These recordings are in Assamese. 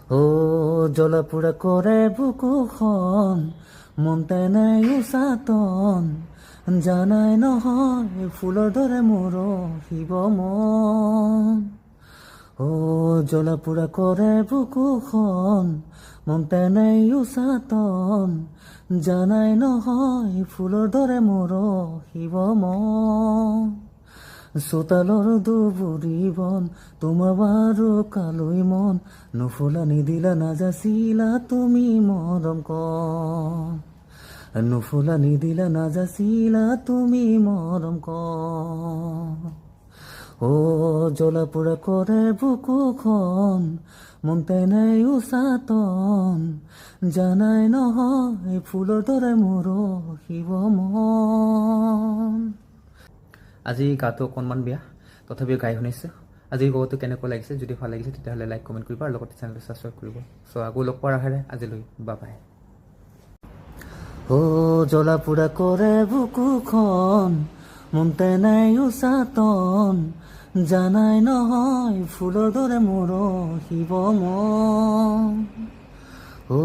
ও জ্বলাপোড়া কৰে বুকুখন মন তেনাই উচাতন জানাই নহয় ফুলৰ দৰে মোৰ শিৱ মন ও জ্বলাপোড়া কৰে বুকুখন মন তেনাই উচাতন জানাই নহয় ফুলৰ দৰে মোৰ শিৱ মন চোতালৰ দুবুৰি বন তোমাৰ বাৰু কালৈ মন নুফুলা নিদিলা নাযাচিলা তুমি মৰম কণ নুফুলা নিদিলা নাযাচিলা তুমি মৰম কণ ও জ্বলাপোড়া কৰে বুকুখন মন তেনাই উচাতন জানাই নহয় ফুলৰ দৰে মোৰ শিৱ মন আজি গাটো অকণমান বেয়া তথাপিও গাই শুনিছোঁ আজি গাওঁটো কেনেকুৱা লাগিছে যদি ভাল লাগিছে তেতিয়াহ'লে লাইক কমেণ্ট কৰিব আৰু লগতে চেনেলটো ছাবস্ক্ৰাইব কৰিব চ' আকৌ লগ পোৱাৰ আশাৰে আজিলৈ বাই বাই ও জ্বলাপোড়া কৰে বুকুখন মন তেনাই উচাতন জানাই নহয় ফুলৰ দৰে মোৰ শিৱ মন ও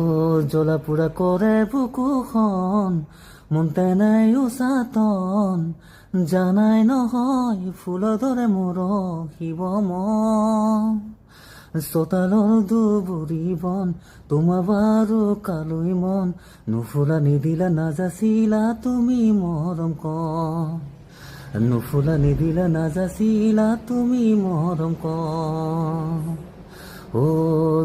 জ্বলাপোড়া কৰে বুকুখন মন তেনাই উচাতন জানাই নহয় ফুলৰ দৰে মোৰ শিৱ মন চোতালৰ দুবুৰি বন তোমাৰ বাৰু কালৈ মন নুফুলা নিদিলা নাযাচিলা তুমি মৰম কণ নুফুলা নিদিলা নাযাচিলা তুমি মৰম কণ ও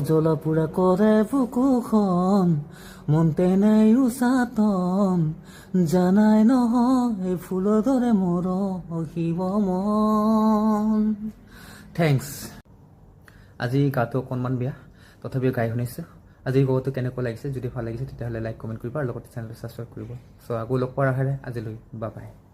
জ্বলাপোড়া কৰে বুকুখন মন তেনাই উচাতন জানাই নহয় ফুলৰ দৰে মোৰ শিৱ মন থেংকছ আজি গাটো অকণমান বেয়া তথাপিও গাই শুনিছোঁ আজি গাওঁটো কেনেকুৱা লাগিছে যদি ভাল লাগিছে তেতিয়াহ'লে লাইক কমেণ্ট কৰিব আৰু লগতে চেনেলটো ছাবস্ক্ৰাইব কৰিব চ' আকৌ লগ পোৱাৰ আশাৰে আজিলৈ বাই বাই